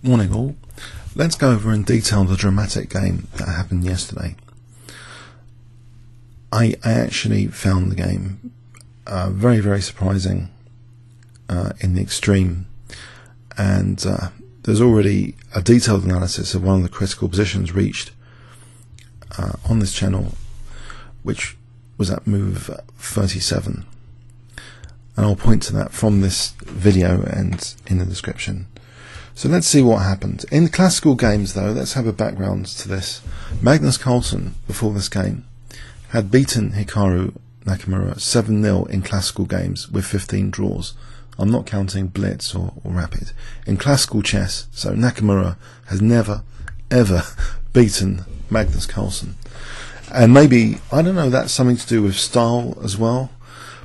Morning all. Let's go over in detail the dramatic game that happened yesterday. I actually found the game very, very surprising in the extreme, and there's already a detailed analysis of one of the critical positions reached on this channel, which was at move 37, and I'll point to that from this video and in the description. So let's see what happened. In classical games though, let's have a background to this. Magnus Carlsen, before this game, had beaten Hikaru Nakamura 7-0 in classical games with 15 draws. I'm not counting blitz or rapid. In classical chess, so Nakamura has never, ever beaten Magnus Carlsen. And maybe, I don't know, that's something to do with style as well.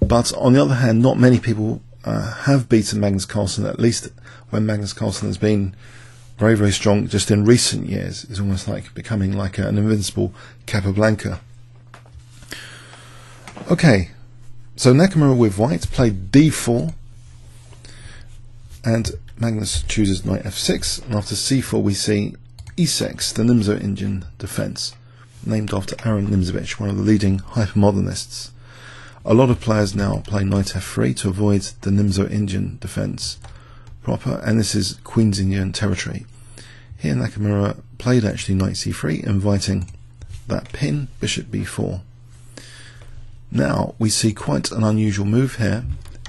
But on the other hand, not many people have beaten Magnus Carlsen, at least when Magnus Carlsen has been very, very strong just in recent years. It's almost like becoming like an invincible Capablanca. Okay, so Nakamura with white played d4, and Magnus chooses knight f6, and after c4 we see e6, the Nimzo-Indian defense, named after Aaron Nimzovich, one of the leading hypermodernists. A lot of players now play knight f3 to avoid the Nimzo-Indian defense proper, and this is Queen's Indian territory. Here Nakamura played actually knight c3, inviting that pin, bishop b4. Now we see quite an unusual move here.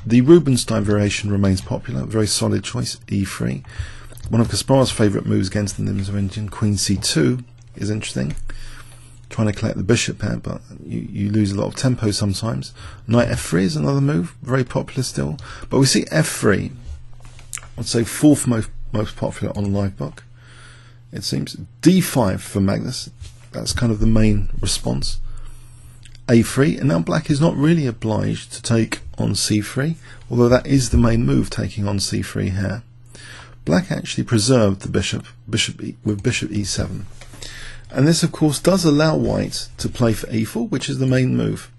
The Rubinstein variation remains popular, very solid choice, e3. One of Kasparov's favourite moves against the Nimzo-Indian, queen c2, is interesting. Trying to collect the bishop here, but you lose a lot of tempo sometimes. Knight f3 is another move, very popular still. But we see f3, I'd say fourth most popular on Livebook, it seems. d5 for Magnus, that's kind of the main response. a3, and now black is not really obliged to take on c3, although that is the main move, taking on c3 here. Black actually preserved the bishop with bishop e7. And this of course does allow white to play for e4, which is the main move.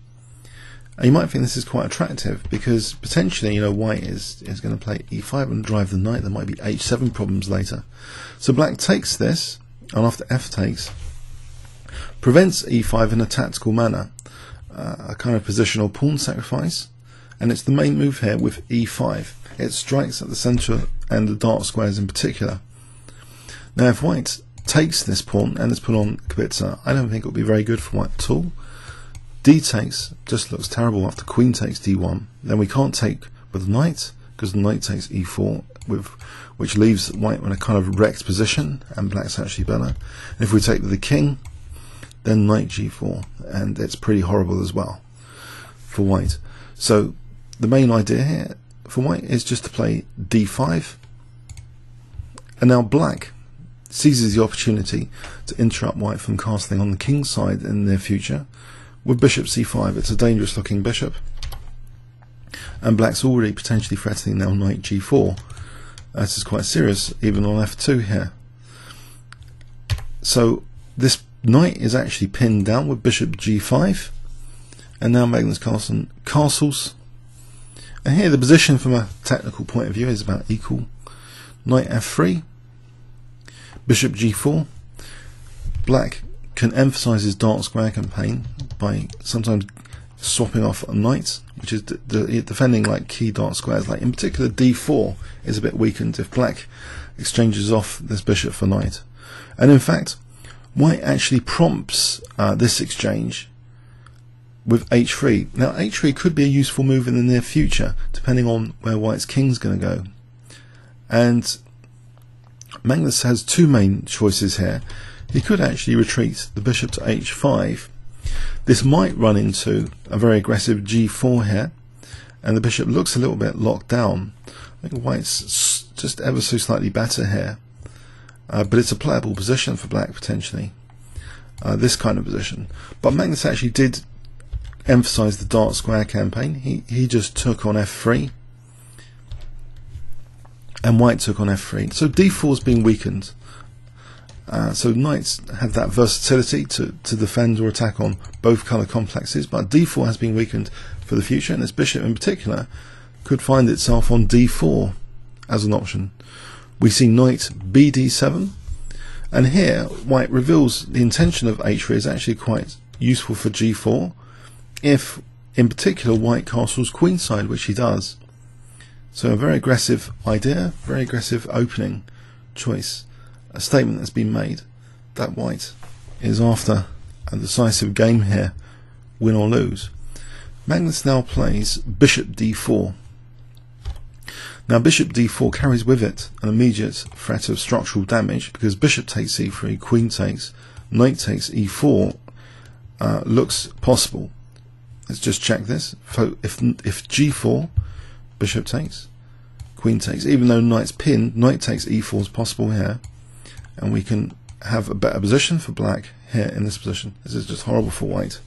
And you might think this is quite attractive because potentially, white is going to play e5 and drive the knight. There might be h7 problems later. So black takes this, and after f takes, prevents e5 in a tactical manner, a kind of positional pawn sacrifice, and it's the main move here with e5. It strikes at the centre and the dark squares in particular. Now if white takes this pawn and it's put on Kibitzer, I don't think it will be very good for white at all. D takes just looks terrible after queen takes d1. Then we can't take with the knight because the knight takes e4, which leaves white in a kind of wrecked position, and black's actually better. And if we take with the king, then knight g4, and it's pretty horrible as well for white. So the main idea here for white is just to play d5, and now black seizes the opportunity to interrupt white from castling on the king's side in the near future with bishop c5. It's a dangerous looking bishop, and black's already potentially threatening now knight g4. This is quite serious, even on f2 here. So this knight is actually pinned down with bishop g5, and now Magnus Carlsen castles. And here the position from a technical point of view is about equal. Knight f3, bishop g4. Black can emphasize his dark square campaign by sometimes swapping off a knight, which is defending like key dark squares. Like in particular d4 is a bit weakened if black exchanges off this bishop for knight. And in fact, white actually prompts this exchange with h3. Now h3 could be a useful move in the near future, depending on where white's king's going to go. And Magnus has two main choices here. He could actually retreat the bishop to h5. This might run into a very aggressive g4 here, and the bishop looks a little bit locked down. I think white's just ever so slightly better here, but it's a playable position for black potentially, this kind of position. But Magnus actually did emphasize the dark square campaign. He just took on f3, and white took on f3. So d4 has been weakened. So knights have that versatility to defend or attack on both colour complexes, but d4 has been weakened for the future, and this bishop in particular could find itself on d4 as an option. we see knight bd7, and here white reveals the intention of h3 is actually quite useful for g4 if in particular white castles queenside, which he does. So a very aggressive idea, very aggressive opening choice, a statement that's been made that white is after a decisive game here, win or lose. Magnus now plays bishop d4. Now bishop d4 carries with it an immediate threat of structural damage, because bishop takes e3, queen takes, knight takes e4 looks possible. Let's just check this. If g4, bishop takes, queen takes, even though knight's pinned, knight takes e4 is possible here, and we can have a better position for black here in this position. This is just horrible for white.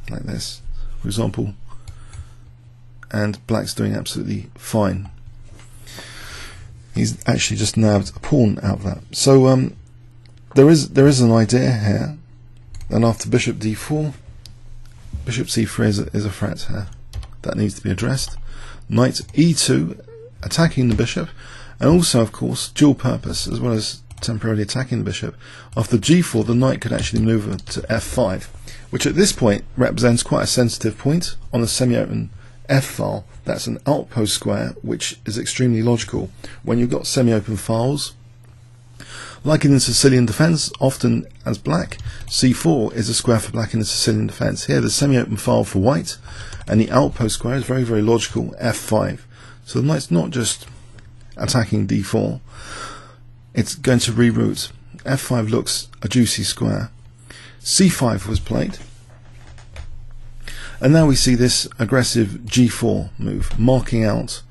Like this, for example, and black's doing absolutely fine. He's actually just nabbed a pawn out of that. So there is an idea here, and after bishop d4, bishop c3 is a threat here that needs to be addressed. Knight e2, attacking the bishop, and also of course dual purpose, as well as temporarily attacking the bishop. After g4, the knight could actually maneuver to f5, which at this point represents quite a sensitive point on the semi-open f file. That's an outpost square, which is extremely logical when you've got semi-open files. Like in the Sicilian defence, often as black, c4 is a square for black in the Sicilian defence. Here the semi-open file for white, and the outpost square is very, very logical, f5. So the knight's not just attacking d4, it's going to reroute. f5 looks a juicy square. c5 was played, and now we see this aggressive g4 move, marking out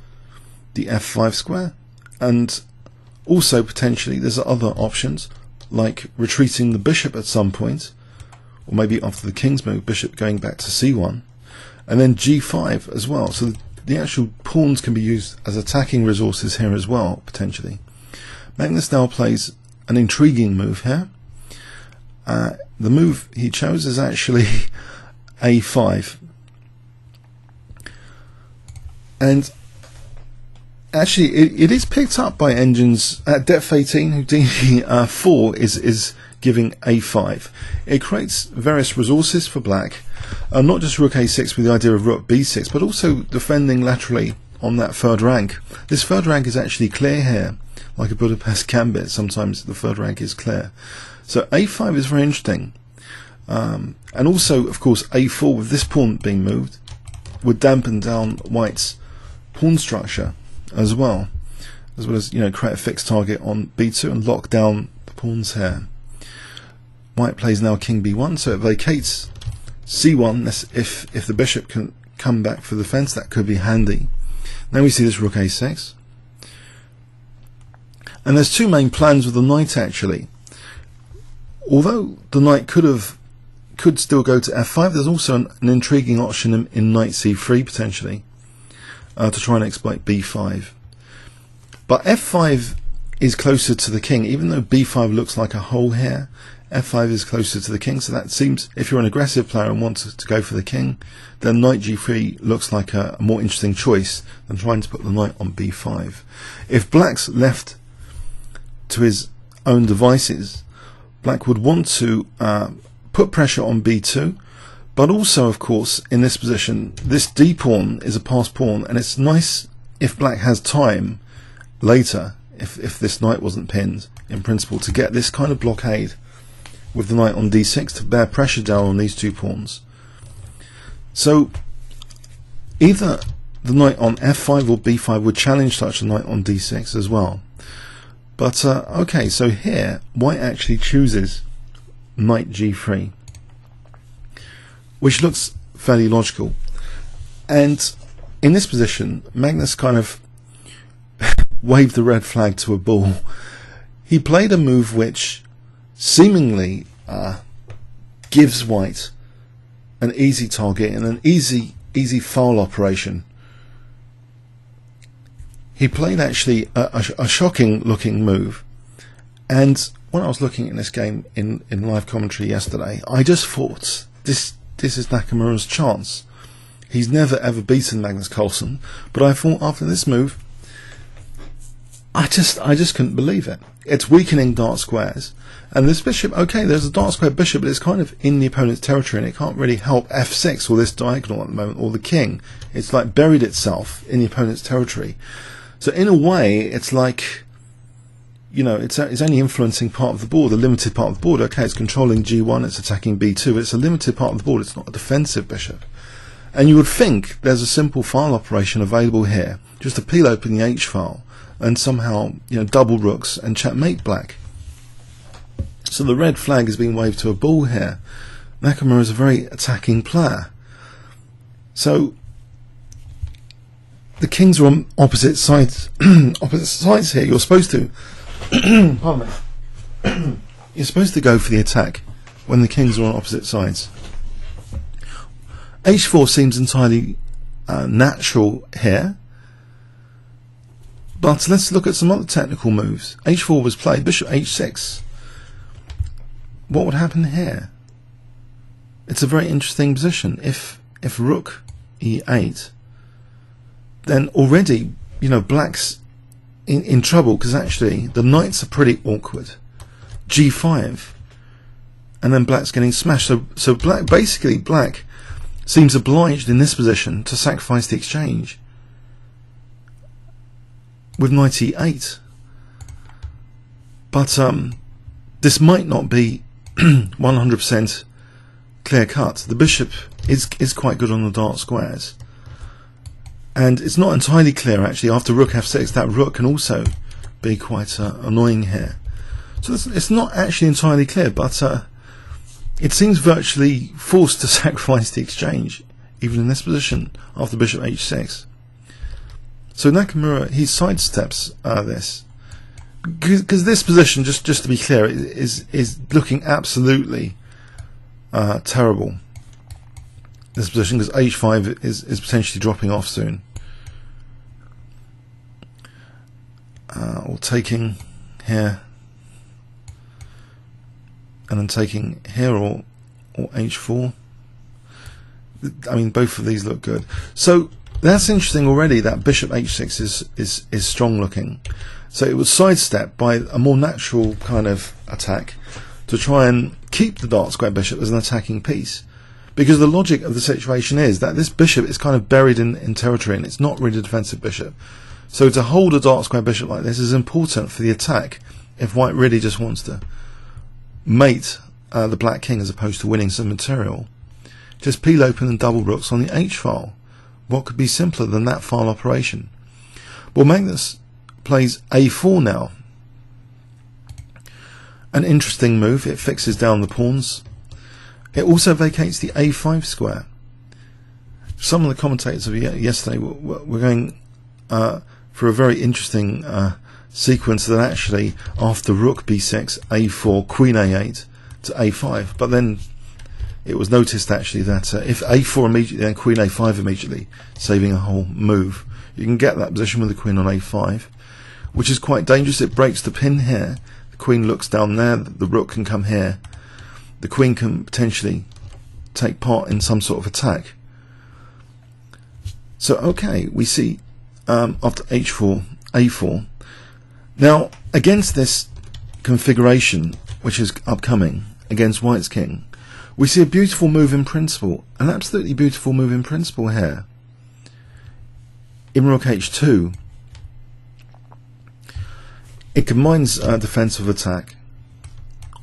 the f5 square, and also potentially there's other options like retreating the bishop at some point, or maybe after the king's move, bishop going back to c1, and then g5 as well. So the actual pawns can be used as attacking resources here as well, potentially. Magnus now plays an intriguing move here. The move he chose is actually a5, and actually it is picked up by engines at depth 18. Houdini 4 is giving a5. It creates various resources for black, not just rook a6 with the idea of rook b6, but also defending laterally on that third rank. This third rank is actually clear here, like a Budapest gambit. Sometimes the third rank is clear. So a5 is very interesting, and also of course a4 with this pawn being moved would dampen down white's pawn structure as well as create a fixed target on b2 and lock down the pawns here. White plays now king b1, so it vacates c1. If the bishop can come back for the defense, that could be handy. Now we see this rook a6, and there's two main plans with the knight actually. Although the knight could still go to f5, there's also an intriguing option in knight c3 potentially, to try and exploit b5. But f5 is closer to the king, even though b5 looks like a hole here. f5 is closer to the king, so that seems, if you're an aggressive player and want to go for the king, then knight g3 looks like a more interesting choice than trying to put the knight on b5. If black's left to his own devices, black would want to put pressure on b2, but also of course in this position this d pawn is a passed pawn, and it's nice if black has time later, if this knight wasn't pinned, in principle, to get this kind of blockade with the knight on d6 to bear pressure down on these two pawns. So either the knight on f5 or b5 would challenge such a knight on d6 as well. But okay, so here white actually chooses knight g3, which looks fairly logical. And in this position, Magnus kind of waved the red flag to a bull. He played a move which seemingly gives white an easy target and an easy foul operation. He played actually a shocking looking move, and when I was looking at this game in live commentary yesterday, I just thought this is Nakamura's chance. He's never ever beaten Magnus Carlsen, but I thought after this move, I just couldn't believe it. It's weakening dark squares, and this bishop, okay, there's a dark square bishop, but it's kind of in the opponent's territory, and it can't really help f6 or this diagonal at the moment, or the king. It's like buried itself in the opponent's territory. So in a way, it's like, you know, it's only influencing part of the board, a limited part of the board. Okay, it's controlling g1, it's attacking b2, but it's a limited part of the board, it's not a defensive bishop. And you would think there's a simple file operation available here, just to peel open the h file, and somehow, you know, double rooks and checkmate black. So the red flag is being waved to a bull here. Nakamura is a very attacking player. So the kings are on opposite sides. Opposite sides here. You're supposed to, pardon me. You're supposed to go for the attack when the kings are on opposite sides. h4 seems entirely natural here. But let's look at some other technical moves. h4 was played, bishop h6. What would happen here? It's a very interesting position. If rook e8, then already, you know, black's in trouble, because actually the knights are pretty awkward. g5, and then black's getting smashed. So black seems obliged in this position to sacrifice the exchange with knight e8, but this might not be 100% clear cut. The bishop is quite good on the dark squares, and it's not entirely clear actually. After rook f6, that rook can also be quite annoying here. So it's not actually entirely clear, but it seems virtually forced to sacrifice the exchange, even in this position after bishop h6. So Nakamura, he sidesteps this, because this position, just to be clear, is looking absolutely terrible. This position, because h5 is potentially dropping off soon, or taking here, and then taking here, or h4. I mean, both of these look good. So that's interesting already, that bishop h6 is strong looking. So it was sidestepped by a more natural kind of attack to try and keep the dark square bishop as an attacking piece, because the logic of the situation is that this bishop is kind of buried in territory, and it's not really a defensive bishop. So to hold a dark square bishop like this is important for the attack if white really just wants to mate the black king as opposed to winning some material. Just peel open and double rooks on the h file. What could be simpler than that file operation? Well, Magnus plays a4 now. An interesting move. It fixes down the pawns. It also vacates the a5 square. Some of the commentators of yesterday were going for a very interesting sequence that actually, after rook b6, a4, queen a8 to a5, but then it was noticed actually that if a4 immediately, then queen a5 immediately, saving a whole move. You can get that position with the queen on a5, which is quite dangerous. It breaks the pin here. The queen looks down there. The rook can come here. The queen can potentially take part in some sort of attack. So okay, we see after h4, a4. Now, against this configuration, which is upcoming against white's king, we see a beautiful move in principle, an absolutely beautiful move in principle here. In rook h2, it combines defensive attack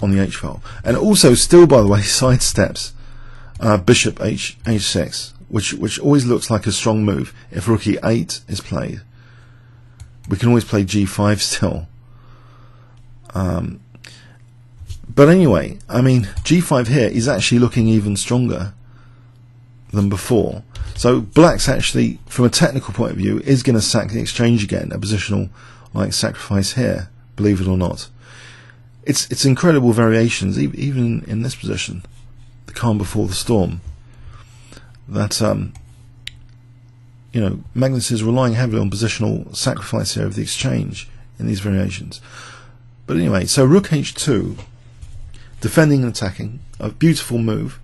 on the h file, and also still, by the way, sidesteps bishop h6, which always looks like a strong move. If rook e8 is played, we can always play g5 still. But anyway, I mean, g5 here is actually looking even stronger than before. So black's actually, from a technical point of view, is going to sack the exchange again, a positional like sacrifice here, believe it or not. It's incredible variations, even in this position, the calm before the storm, that you know, Magnus is relying heavily on positional sacrifice here of the exchange in these variations. But anyway, so rook h2, defending and attacking, a beautiful move.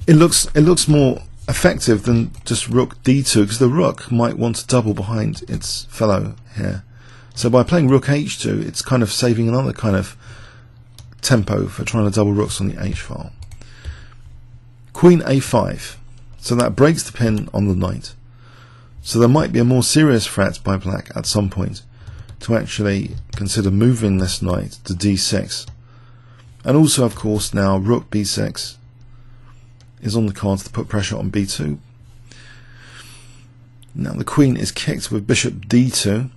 it looks more effective than just rook d2, because the rook might want to double behind its fellow here. So by playing rook h2, it's kind of saving another kind of tempo for trying to double rooks on the h file. Queen a5, so that breaks the pin on the knight. So there might be a more serious threat by black at some point to actually consider moving this knight to d6. And also, of course, now rook b6 is on the cards to put pressure on b2. Now the queen is kicked with bishop d2.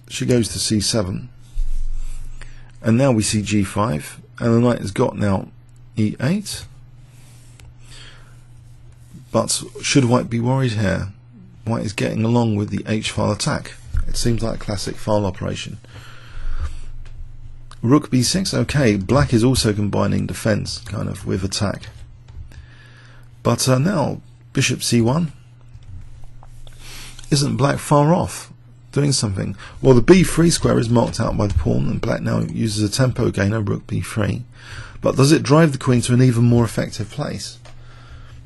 She goes to c7. And now we see g5, and the knight has got now e8. But should white be worried here? White is getting along with the h-file attack. It seems like a classic file operation. Rook b6, okay, black is also combining defense kind of with attack. But now bishop c1. Isn't black far off doing something? Well, the b3 square is marked out by the pawn, and black now uses a tempo gainer, rook b3. But does it drive the queen to an even more effective place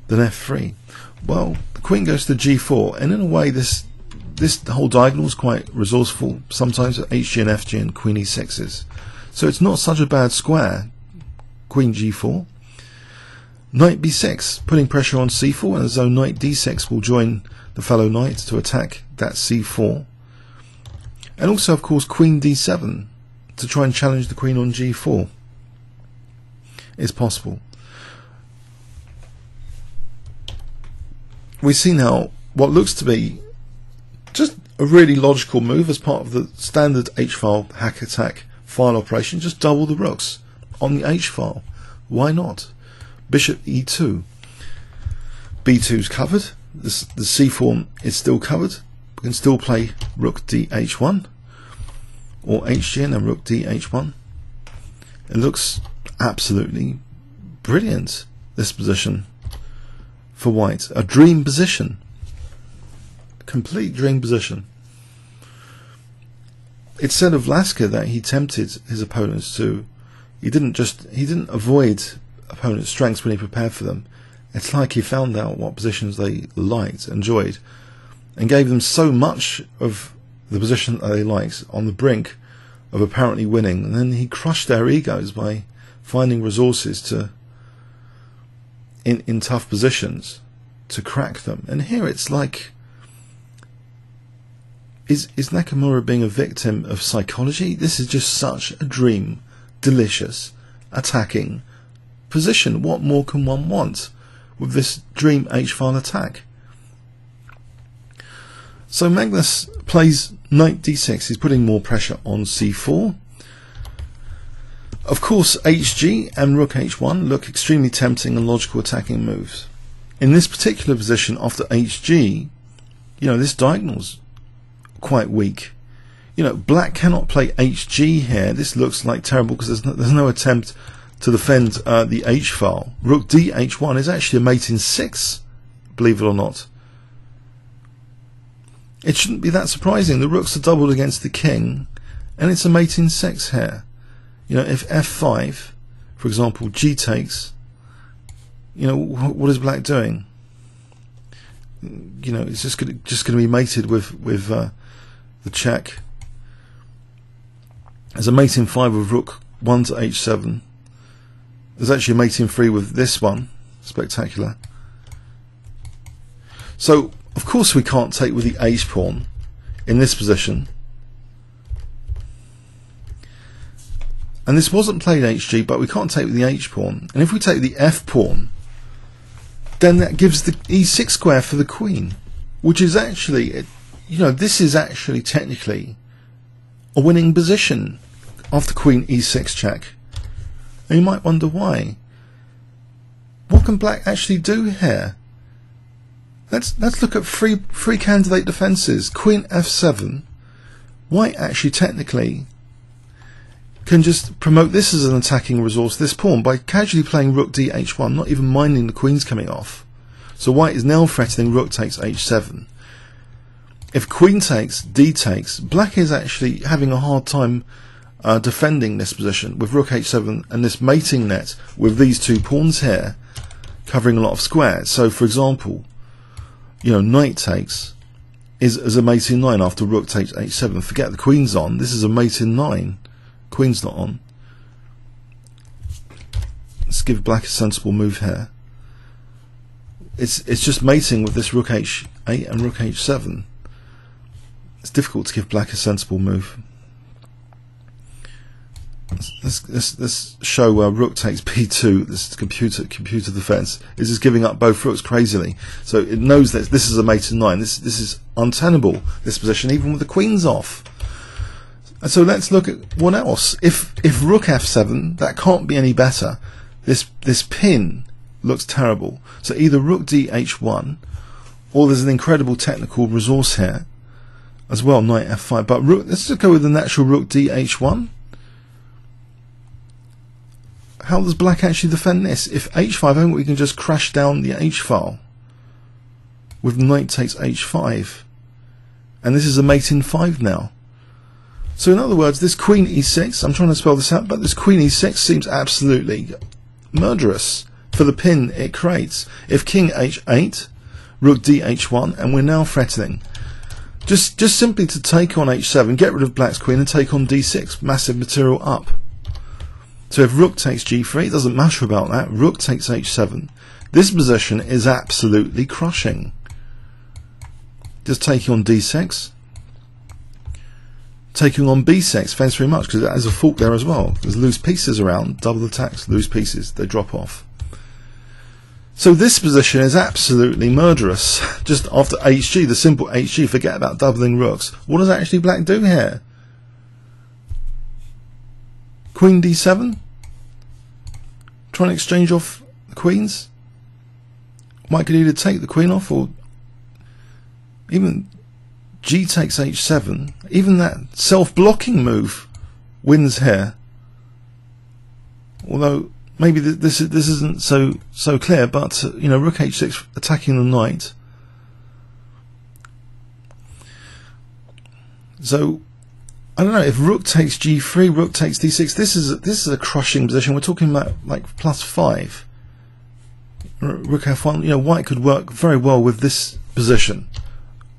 than f3? Well, the queen goes to g4, and in a way this whole diagonal is quite resourceful, sometimes at hg and fg and queen e6s. So it's not such a bad square. Queen g4. Knight b6, putting pressure on c4, and as though knight d6 will join the fellow knight to attack that c4. And also, of course, queen d7 to try and challenge the queen on g4 is possible. We see now what looks to be just a really logical move as part of the standard h-file hack attack file operation. Just double the rooks on the h-file. Why not? Bishop e2. b2 is covered. The c-form is still covered. We can still play rook dh1 or hg and then rook dh1. It looks absolutely brilliant, this position for white. A dream position. A complete dream position. It's said of Lasker that he tempted his opponents to, he didn't avoid opponents' strengths when he prepared for them. It's like he found out what positions they liked, enjoyed, and gave them so much of the position that they liked on the brink of apparently winning, and then he crushed their egos by finding resources to in tough positions to crack them. And here it's like, is Nakamura being a victim of psychology? This is just such a dream, delicious, attacking position. What more can one want with this dream h-file attack? So Magnus plays knight d6. He's putting more pressure on c4. Of course, hg and rook h1 look extremely tempting and logical attacking moves. In this particular position after hg, this diagonal's quite weak. Black cannot play hg here. This looks like terrible because there's no attempt to defend the h-file. Rook dh1 is actually a mate in 6, believe it or not. It shouldn't be that surprising. The rooks are doubled against the king, and it's a mate in 6 here. If f5, for example, g takes, what is black doing? It's just going to be mated with the check. There's a mate in 5 with rook 1 to h7. There's actually a mate in 3 with this one. Spectacular. So, of course, we can't take with the h pawn in this position. And this wasn't played hg, but we can't take with the h pawn. And if we take the f pawn, then that gives the e6 square for the queen, which is actually, this is actually technically a winning position after queen e6 check. And you might wonder why. What can black actually do here? Let's look at three candidate defences. Queen f7. White actually technically can just promote this as an attacking resource, this pawn, by casually playing rook dh1, not even minding the queen's coming off. So white is now threatening rook takes h7. If queen takes, d takes, black is actually having a hard time defending this position with rook h7 and this mating net with these two pawns here covering a lot of squares. So for example, you know, knight takes is a mate in 9 after rook takes h7. Forget the queen's on. This is a mate in 9. Queen's not on. Let's give black a sensible move here. It's just mating with this rook h8 and rook h7. It's difficult to give black a sensible move. Let's show rook takes b2. This is computer defense. Is just giving up both rooks crazily. So it knows that this is a mate in 9. This is untenable, this position, even with the queens off. And so let's look at what else. If rook f7, that can't be any better. This pin looks terrible. So either rook d h1, or there's an incredible technical resource here as well, knight f5. But rook, let's just go with the natural rook d h1. How does black actually defend this? If h5 only, we can just crash down the h file with knight takes h5, and this is a mate in 5 now. So in other words, this queen e6, I'm trying to spell this out, but this queen e6 seems absolutely murderous for the pin it creates. If king h8, rook d h1, and we're now threatening just simply to take on h7, get rid of black's queen and take on d6, massive material up. So if rook takes g3, it doesn't matter about that. Rook takes h7. This position is absolutely crushing. Just taking on d6. Taking on b6, thanks very much, because that has a fault there as well. There's loose pieces around, double attacks, loose pieces, they drop off. So this position is absolutely murderous. Just after hg, the simple hg, forget about doubling rooks. What does actually black do here? Queen d7? Trying to exchange off the queens? White could either take the queen off, or even g takes h7. Even that self-blocking move wins here. Although maybe this isn't so clear, but you know, rook h6 attacking the knight. So I don't know, if rook takes g3, rook takes d6, this is a crushing position. We're talking about like +5. Rook f1, you know, white could work very well with this position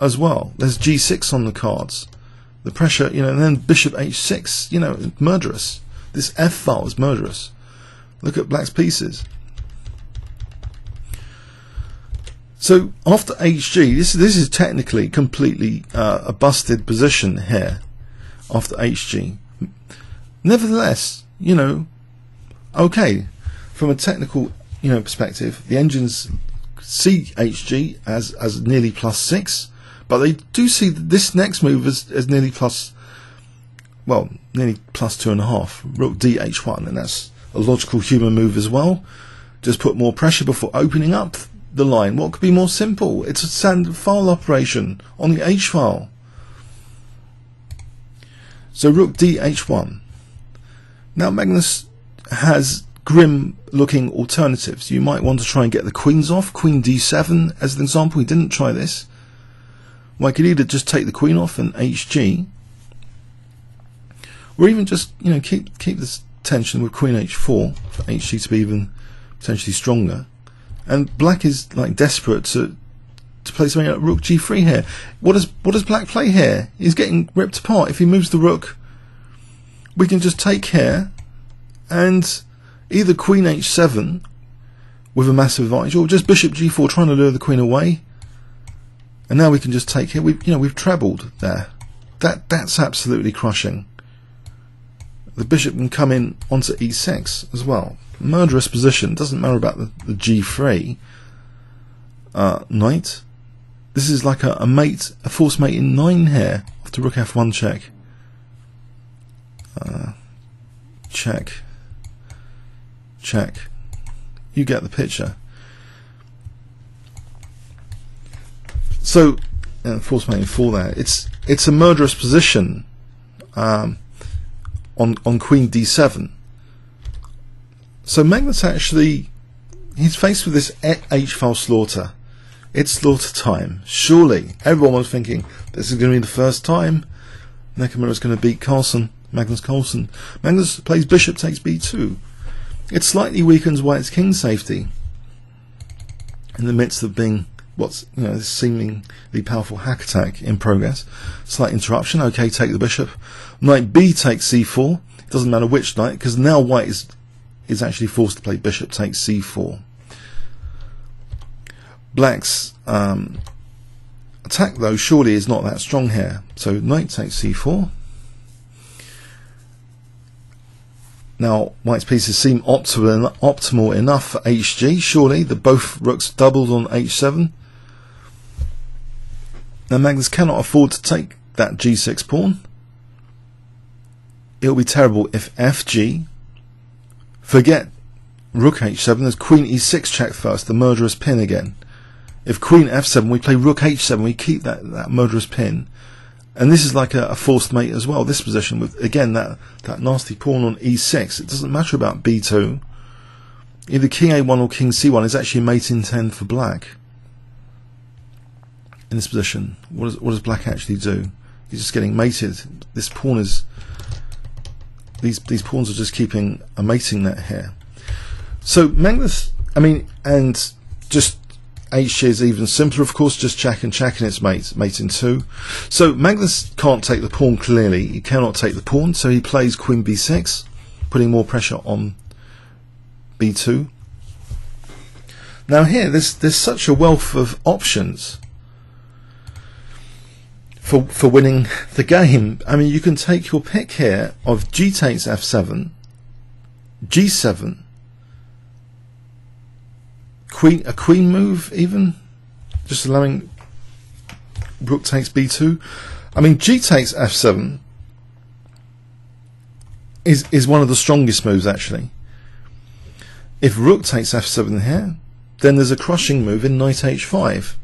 as well. There's g6 on the cards. The pressure, you know, and then bishop h6, you know, murderous. This f file is murderous. Look at black's pieces. So after hg, this is technically completely a busted position here. After hg, nevertheless, you know, okay, from a technical, you know, perspective, the engines see hg as nearly +6, but they do see this next move as nearly nearly +2.5, rook d h1, and that's a logical human move as well. Just put more pressure before opening up the line. What could be more simple? It's a standard file operation on the h file. So rook d h1. Now Magnus has grim looking alternatives. You might want to try and get the queens off. Queen d7 as an example. He didn't try this. Well, I could either just take the queen off and hg, or even just, you know, keep this tension with queen h4 for hg to be even potentially stronger. And black is like desperate to play something like rook g3 here. What does black play here? He's getting ripped apart. If he moves the rook, we can just take here and either queen h7 with a massive advantage, or just bishop g4 trying to lure the queen away. And now we can just take here. We've trebled there. That's absolutely crushing. The bishop can come in onto e6 as well. Murderous position. Doesn't matter about the g3 knight. This is like a mate, a force mate in 9 here after rook f1 check. Check. Check. You get the picture. So, force mate in 4 there. It's a murderous position on queen d7. So Magnus actually, he's faced with this h-file slaughter. It's slaughter time. Surely everyone was thinking this is going to be the first time Nakamura is going to beat Carlsen. Magnus Carlsen. Magnus plays bishop takes b2. It slightly weakens white's king safety in the midst of being what's this seemingly powerful hack attack in progress. Slight interruption. Okay, take the bishop. Knight b takes c4. It doesn't matter which knight, because now white is actually forced to play bishop takes c4. Black's attack, though, surely is not that strong here. So knight takes c4. Now white's pieces seem optimal enough for hg. Surely the both rooks doubled on h7. Now Magnus cannot afford to take that g6 pawn. It will be terrible if fg. Forget rook h7. There's queen e6 check first, the murderous pin again. If queen f7, we play rook h7, we keep that murderous pin. And this is like a forced mate as well, this position, with again that nasty pawn on e6. It doesn't matter about b2. Either king a1 or king c1 is actually a mate in 10 for black. In this position, what does black actually do? He's just getting mated. This pawn is... These pawns are just keeping a mating net here. So Magnus, and just h is even simpler, of course, just check and it's mate in 2. So Magnus can't take the pawn clearly. He cannot take the pawn, so he plays queen b6, putting more pressure on b2. Now here, there's such a wealth of options for winning the game. You can take your pick here of g takes f7, g7, a queen move even, just allowing rook takes b2. G takes f7 is one of the strongest moves actually. If rook takes f7 here, then there's a crushing move in knight h5.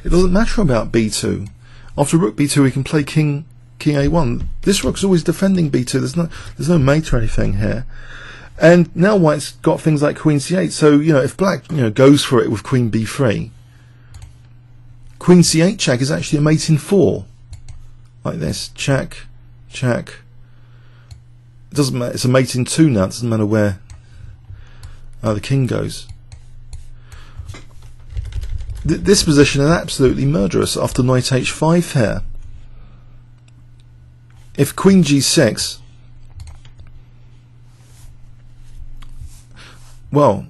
It doesn't matter about b2. After rook b2 we can play king a1. This rook's always defending b2. There's no mate or anything here. And now white's got things like queen c8. So if black goes for it with queen b3, queen c8 check is actually a mate in 4, like this. Check. It doesn't matter. It's a mate in 2 now. It doesn't matter where the king goes. This position is absolutely murderous after knight h5 here. If queen g6, well,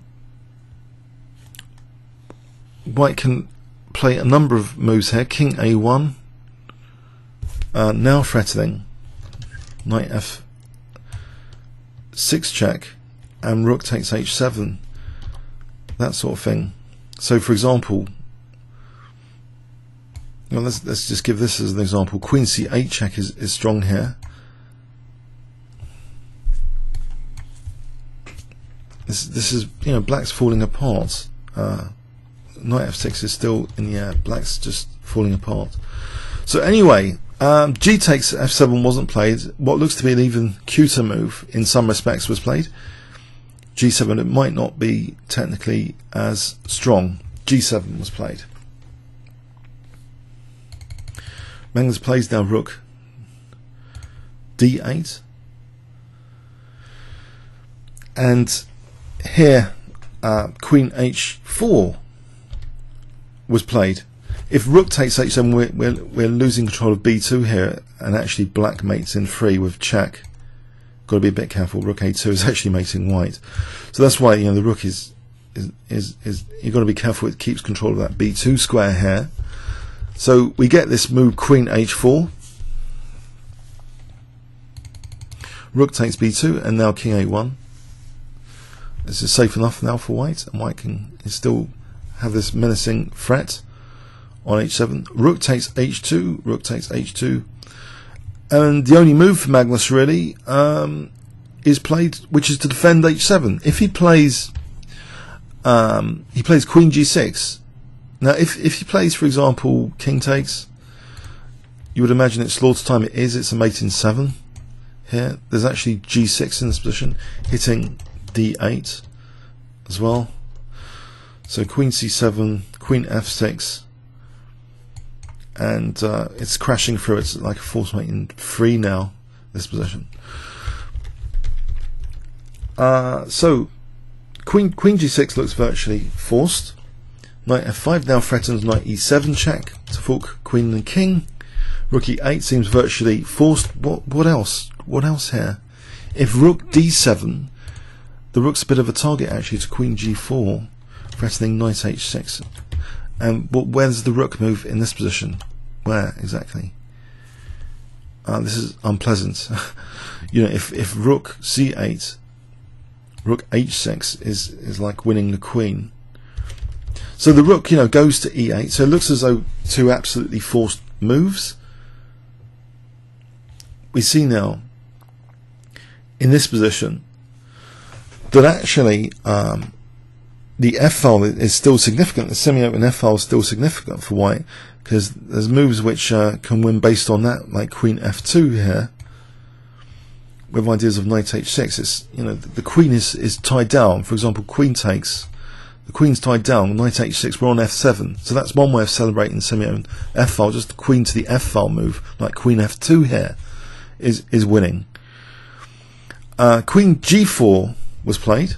white can play a number of moves here. King a1, now threatening knight f6 check, and rook takes h7, that sort of thing. So for example, let's just give this as an example. Queen c8 check is strong here. This is black's falling apart. Knight f6 is still in the air. Black's just falling apart. So anyway, g takes f7 wasn't played. What looks to be an even cuter move in some respects was played. g7, it might not be technically as strong. g7 was played. Magnus plays now rook d8, and here queen h4 was played. If rook takes h7, we're losing control of b2 here, and actually black mates in 3 with check. Got to be a bit careful. Rook a2 is actually mating white, so that's why the rook is you've got to be careful. It keeps control of that b2 square here. So we get this move queen h4, rook takes b2, and now king a1. This is safe enough now for white, and white can still have this menacing threat on h7. Rook takes h2, rook takes h2, and the only move for Magnus really is played, which is to defend h7. If he plays queen g6. Now if he plays, for example, king takes, you would imagine it's slaughter time. It is. It's a mate in 7 here. There's actually g6 in this position, hitting d8 as well. So queen c7, queen f6, and it's crashing through. It's like a force mate in 3 now this position. So Queen G6 looks virtually forced. Knight F5 now threatens Knight E7 check to fork Queen and King. Rook E8 seems virtually forced. What else? What else here? If Rook D7, the Rook's a bit of a target actually to Queen G4, threatening Knight H6. And where's the Rook move in this position? Where exactly? This is unpleasant. You know, if Rook C8, Rook H6 is like winning the Queen. So the Rook, you know, goes to E8. So it looks as though two absolutely forced moves. We see now in this position that actually the F file is still significant. The semi-open F file is still significant for White, because there's moves which can win based on that, like Queen F2 here, with ideas of Knight H6. It's, you know, the Queen is tied down. For example, Queen takes. The Queen's tied down. Knight H6. We're on F7. So that's one way of celebrating the semi-open F file. Just the Queen to the F file move, like Queen F2 here, is winning. Queen G4 was played,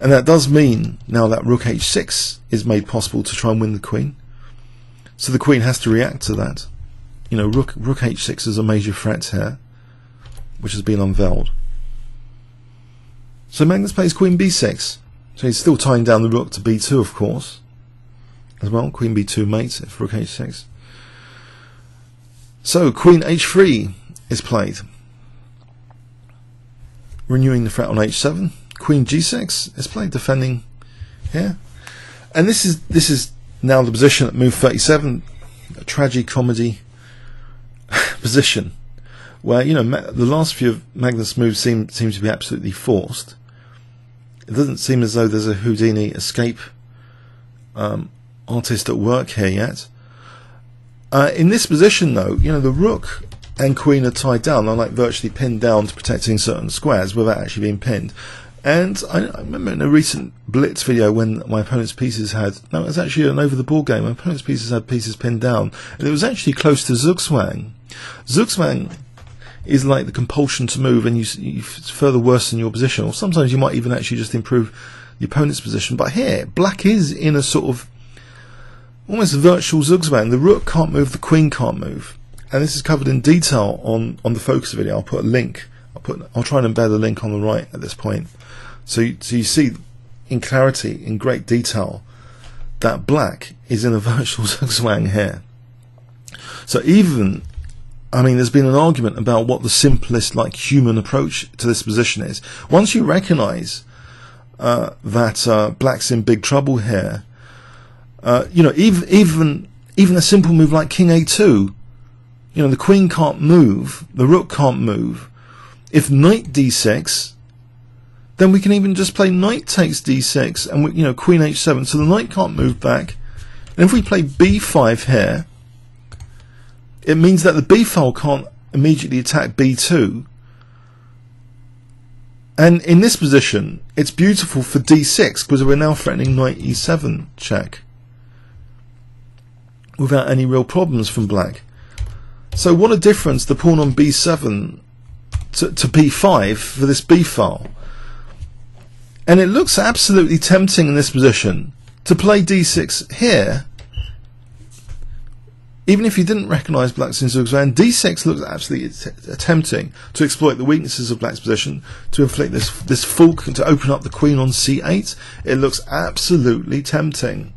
and that does mean now that Rook H6 is made possible to try and win the Queen. So the Queen has to react to that. You know, Rook H6 is a major threat here, which has been unveiled. So Magnus plays Queen B6. So he's still tying down the Rook to B2, of course, as well. Queen B2 mates if Rook H6. So Queen H3 is played, renewing the threat on H7. Queen G6 is played, defending here. And this is now the position at move 37, a tragi-comedy position, where, you know, the last few of Magnus' moves seem to be absolutely forced. It doesn't seem as though there's a Houdini escape artist at work here yet. In this position, though, you know, the Rook and Queen are tied down. They're like virtually pinned down to protecting certain squares without actually being pinned. And I remember in a recent Blitz video when my opponent's pieces had, no, it was actually an over-the-board game, my opponent's pieces had pieces pinned down, and it was actually close to Zugzwang. Zugzwang is like the compulsion to move, and you further worsen your position, or sometimes you might even actually just improve the opponent's position. But here, Black is in a sort of almost virtual Zugzwang. The Rook can't move, the Queen can't move, and this is covered in detail on the focus video. I'll put a link. I'll try and embed a link on the right at this point, so you see in clarity, in great detail, that Black is in a virtual Zugzwang here. So even, I mean, there's been an argument about what the simplest, like, human approach to this position is. Once you recognise that Black's in big trouble here, you know, even a simple move like King A2, you know, the Queen can't move, the Rook can't move. If Knight D6, then we can even just play Knight takes D6, and you know, Queen H7, so the Knight can't move back. And if we play B5 here, it means that the B file can't immediately attack B2. And in this position, it's beautiful for D6, because we're now threatening Knight E7 check without any real problems from Black. So what a difference the pawn on B7 to B5 for this B file. And it looks absolutely tempting in this position to play D6 here. Even if you didn't recognise Black's in Zugzwang, D6 looks absolutely tempting to exploit the weaknesses of Black's position, to inflict this fork and to open up the Queen on C8. It looks absolutely tempting.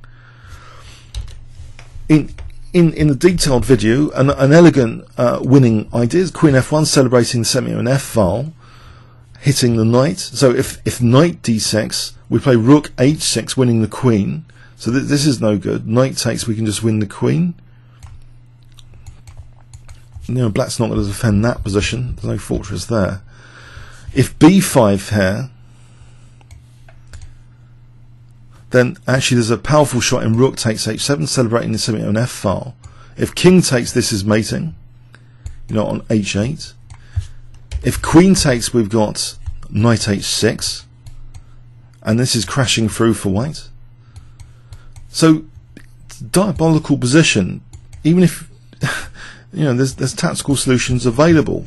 In the detailed video, an elegant winning idea is Queen F1 celebrating the semi-open F file, hitting the Knight. So if Knight D6, we play Rook H6, winning the Queen. So this is no good. Knight takes, we can just win the Queen. You know, Black's not going to defend that position. There's no fortress there. If B5 here, then actually there's a powerful shot in Rook takes H7, celebrating the semi-open F file. If King takes, this is mating, you know, on H8. If Queen takes, we've got Knight H6, and this is crashing through for White. So, diabolical position. Even if, you know, there's tactical solutions available.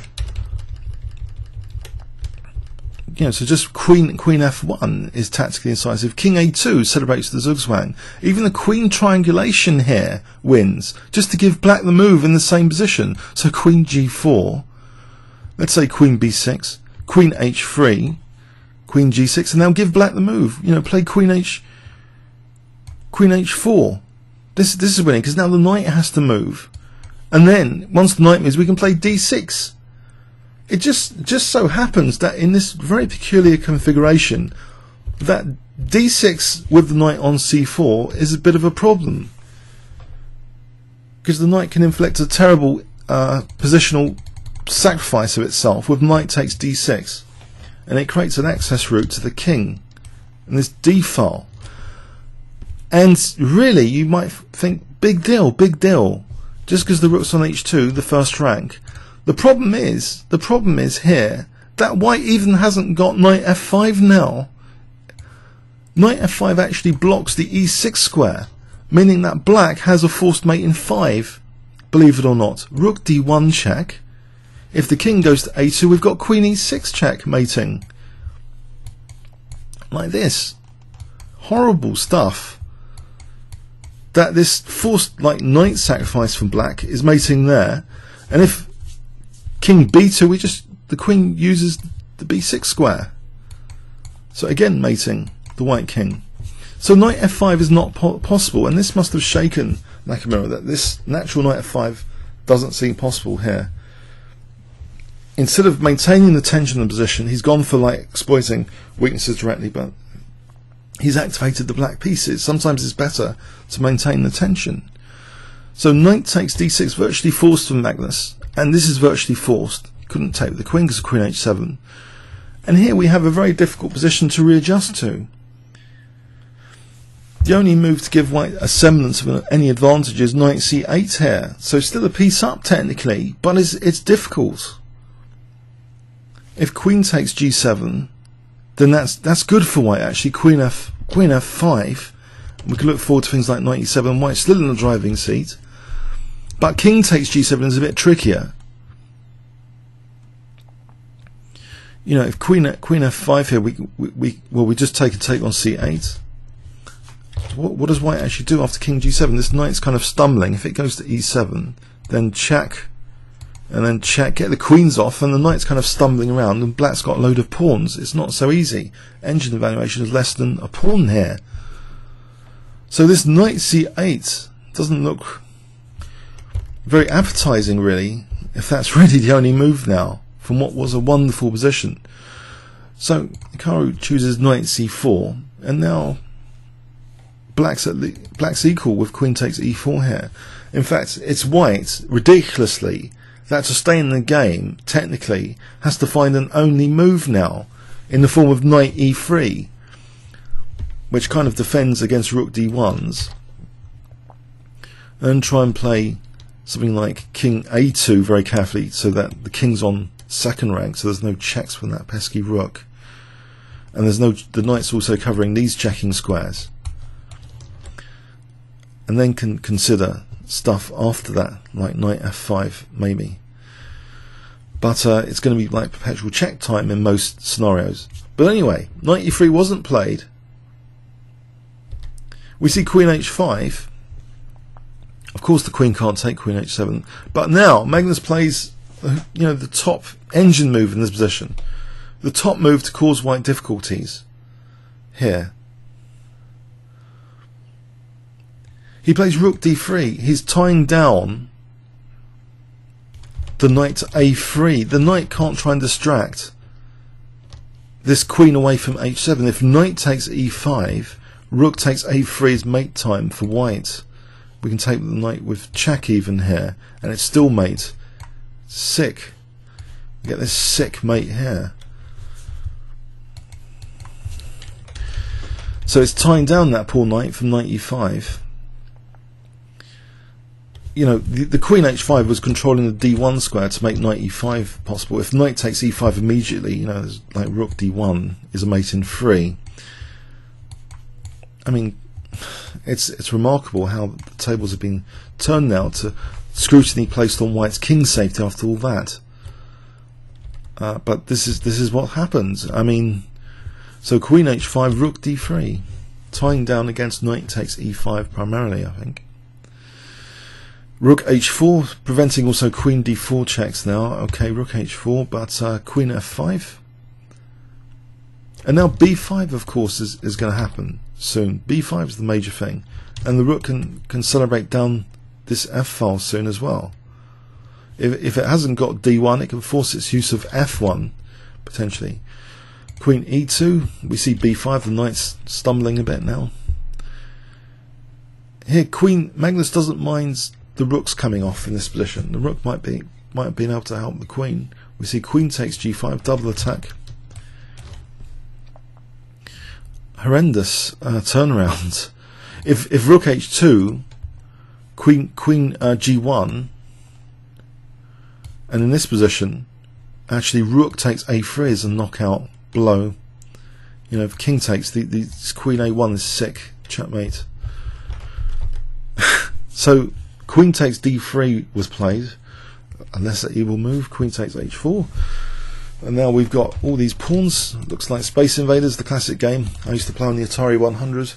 so just queen f1 is tactically incisive. King a2 celebrates the zugzwang. Even the queen triangulation here wins, just to give black the move in the same position. So queen g4, let's say queen b6, queen h3, queen g6, and now give black the move. Play queen h4. This is winning, because now the knight has to move, and then once the knight moves, we can play d6. It just so happens that in this very peculiar configuration, that d6 with the knight on c4 is a bit of a problem, because the knight can inflict a terrible positional sacrifice of itself with knight takes d6, and it creates an access route to the king in this d file. And really, you might think, big deal, just because the rook's on h2, the first rank. The problem is here that white even hasn't got knight f5 now. Knight f5 actually blocks the e6 square, meaning that black has a forced mate in 5, believe it or not. Rook d1 check. If the king goes to a2, we've got queen e6 check mating. Like this. Horrible stuff. That this forced knight sacrifice from black is mating there, and if king b2, the queen uses the b6 square. So again mating the white king. So knight f5 is not possible, and this must have shaken Nakamura, that this natural knight f5 doesn't seem possible here. Instead of maintaining the tension in the position, he's gone for exploiting weaknesses directly, but he's activated the black pieces. Sometimes it's better to maintain the tension. So knight takes d6, virtually forced from Magnus, and this is virtually forced. Couldn't take the queen because of queen h7. And here we have a very difficult position to readjust to. The only move to give white a semblance of any advantage is knight c8 here. So still a piece up technically, but it's difficult. If queen takes g7, then that's good for white actually. Queen f5. We can look forward to things like knight e7. White's still in the driving seat. But king takes g7 is a bit trickier. If queen f5 here, we just take on c8. What does white actually do after king g7? This knight's kind of stumbling. If it goes to e7, then check, and then check, get the queens off, and the knight's kind of stumbling around, and black's got a load of pawns. It's not so easy. Engine evaluation is less than a pawn here. So this knight c8 doesn't look very appetizing, really, if that's really the only move now from what was a wonderful position. So Hikaru chooses knight c4, and now black's equal with queen takes e4 here. In fact, it's white, ridiculously, that to stay in the game, technically, has to find an only move now, in the form of knight e3, which kind of defends against rook d1s, and try and play something like king a2 very carefully, so that the king's on second rank, so there's no checks from that pesky rook, and the knight's also covering these checking squares. And then can consider stuff after that, like knight f5 maybe. But it's going to be like perpetual check time in most scenarios. But anyway, knight e3 wasn't played. We see queen h5. Of course the queen can't take queen h7. But now Magnus plays the top engine move in this position. The top move to cause white difficulties here. He plays rook d3. He's tying down the knight to a3. The knight can't try and distract this queen away from h7. If knight takes e5, rook takes a3 is mate time for white. We can take the knight with check even here, and it's still mate. Sick. We get this sick mate here. So it's tying down that poor knight from knight e5. The queen h5 was controlling the d1 square to make knight e5 possible. If knight takes e5 immediately, like rook d1 is a mate in 3. I mean, it's remarkable how the tables have been turned now to scrutiny placed on white's king safety after all that. but this is what happens. I mean, so queen h5, rook d3, tying down against knight takes e5 primarily, I think. Rook h4, preventing also queen d4 checks now. Okay, rook h4, but queen f5. And now b5, of course, is going to happen soon. b5 is the major thing. And the rook can celebrate down this f file soon as well. If it hasn't got d1, it can force its use of f1, potentially. Queen e2, we see b5, the knight's stumbling a bit now. Here, Magnus doesn't mind the rooks coming off in this position. The rook might have been able to help the queen. We see queen takes g5, double attack. Horrendous turnaround. If rook h2, queen g1, and in this position, actually rook takes a3 is a knockout blow. You know, if king takes, this queen a1 is sick, checkmate. So queen takes d3 was played, unless that evil move. Queen takes h4, and now we've got all these pawns. Looks like Space Invaders, the classic game I used to play on the Atari 100.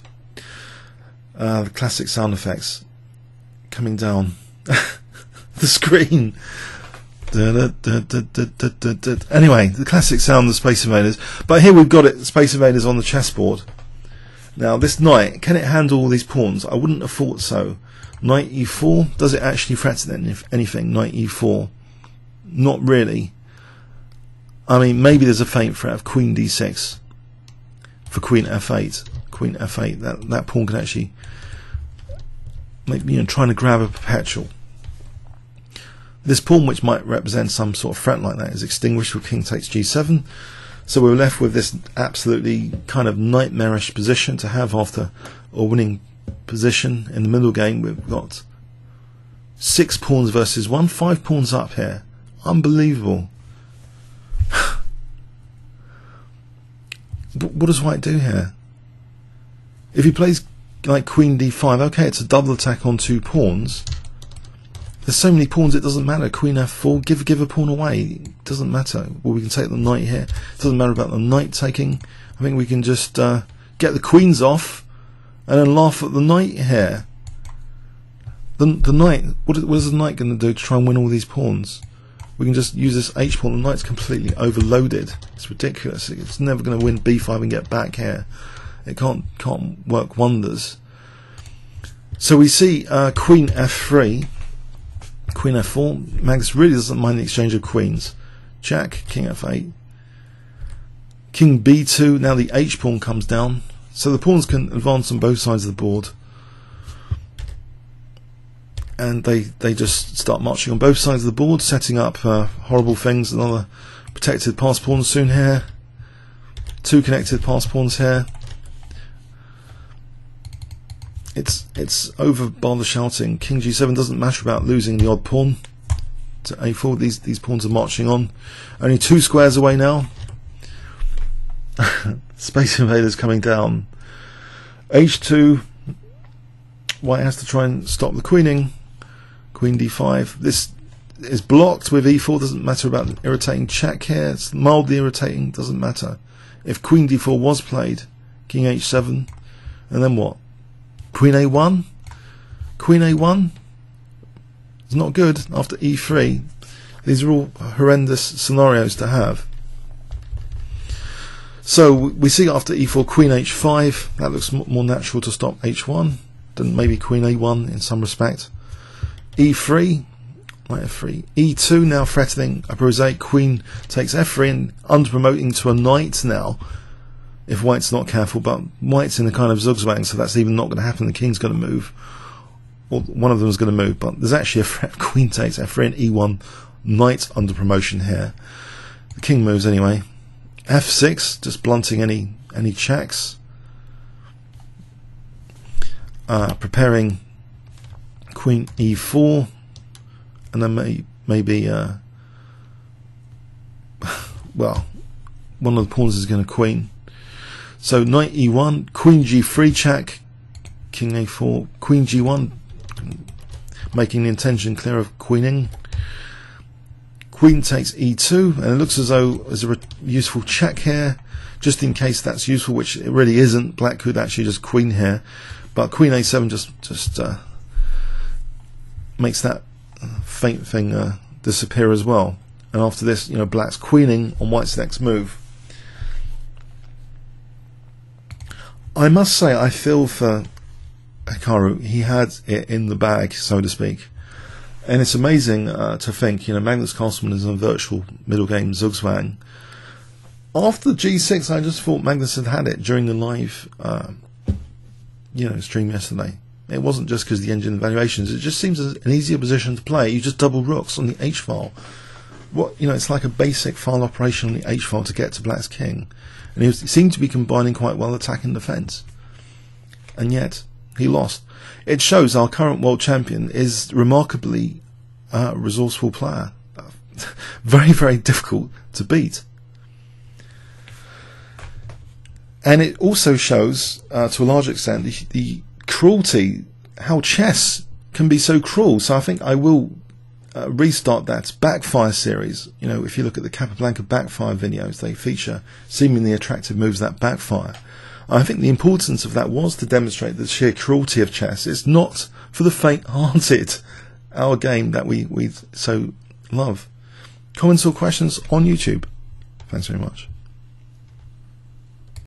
The classic sound effects coming down the screen. Anyway, the classic sound of Space Invaders. But here we've got it, Space Invaders on the chessboard. Now this knight, can it handle all these pawns? I wouldn't have thought so. Knight e4, does it actually threaten anything? Knight e4, not really. I mean, maybe there's a faint threat of queen d6 for queen f8. Queen f8, that pawn can actually make, you know, trying to grab a perpetual. This pawn, which might represent some sort of threat like that, is extinguished with king takes g7. So we're left with this absolutely kind of nightmarish position to have after a winning position in the middle game. We've got 6 pawns versus 1, 5 pawns up here. Unbelievable. What does white do here? If he plays like queen d5, okay, it's a double attack on 2 pawns. There's so many pawns, it doesn't matter. Queen f4, give a pawn away. It doesn't matter. Well, we can take the knight here. It doesn't matter about the knight taking. I think we can just get the queens off and then laugh at the knight here. The knight, what is the knight going to do to try and win all these pawns? We can just use this h pawn. The knight's completely overloaded. It's ridiculous. It's never going to win b5 and get back here. It can't work wonders. So we see queen f3. Queen f4. Magnus really doesn't mind the exchange of queens. Jack, king f8. King b2. Now the h pawn comes down. So the pawns can advance on both sides of the board. And they just start marching on both sides of the board, setting up horrible things. Another protected pass pawn soon here. 2 connected pass pawns here. It's over bar the shouting. King g7 doesn't matter about losing the odd pawn to a4. These pawns are marching on. Only 2 squares away now. Space Invaders coming down. h2. White has to try and stop the queening. Queen d5. This is blocked with e4. Doesn't matter about the irritating check here. It's mildly irritating. Doesn't matter. If queen d4 was played, king h7, and then what? Queen a1. Queen a1. It's not good after e3. These are all horrendous scenarios to have. So we see after e4 queen h5. That looks more natural to stop h1 than maybe queen a1 in some respect. e3, knight f3. e2 now threatening a prosaic queen takes f3 and under promoting to a knight now. If white's not careful, but white's in a kind of zugzwang, so that's even not going to happen. The king's going to move, or one of them is going to move. But there's actually a threat. Queen takes f3 and e1, knight under promotion here. The king moves anyway. f6, just blunting any checks. Preparing queen e4, and then maybe well, one of the pawns is going to queen. So knight e1, queen g3 check, king a4, queen g1, making the intention clear of queening. Queen takes e2, and it looks as though there's a useful check here, just in case that's useful, which it really isn't. Black could actually just queen here, but Queen a7 just makes that faint thing disappear as well. And after this, you know, Black's queening on White's next move. I must say, I feel for Hikaru. He had it in the bag, so to speak. And it's amazing to think, you know, Magnus Carlsen is in a virtual middle game Zugzwang. After G6, I just thought Magnus had it during the live, you know, stream yesterday. It wasn't just because of the engine evaluations. It just seems an easier position to play. You just double rooks on the H file. What, you know, it's like a basic file operation on the H file to get to Black's king. And he seemed to be combining quite well attack and defense. And yet, he lost. It shows our current world champion is remarkably resourceful player. Very, very difficult to beat. And it also shows, to a large extent, the cruelty, how chess can be so cruel. So I think I will restart that Backfire series. You know, if you look at the Capablanca Backfire videos, they feature seemingly attractive moves that backfire. I think the importance of that was to demonstrate the sheer cruelty of chess. It's not for the faint-hearted, our game that we so love. Comments or questions on YouTube. Thanks very much.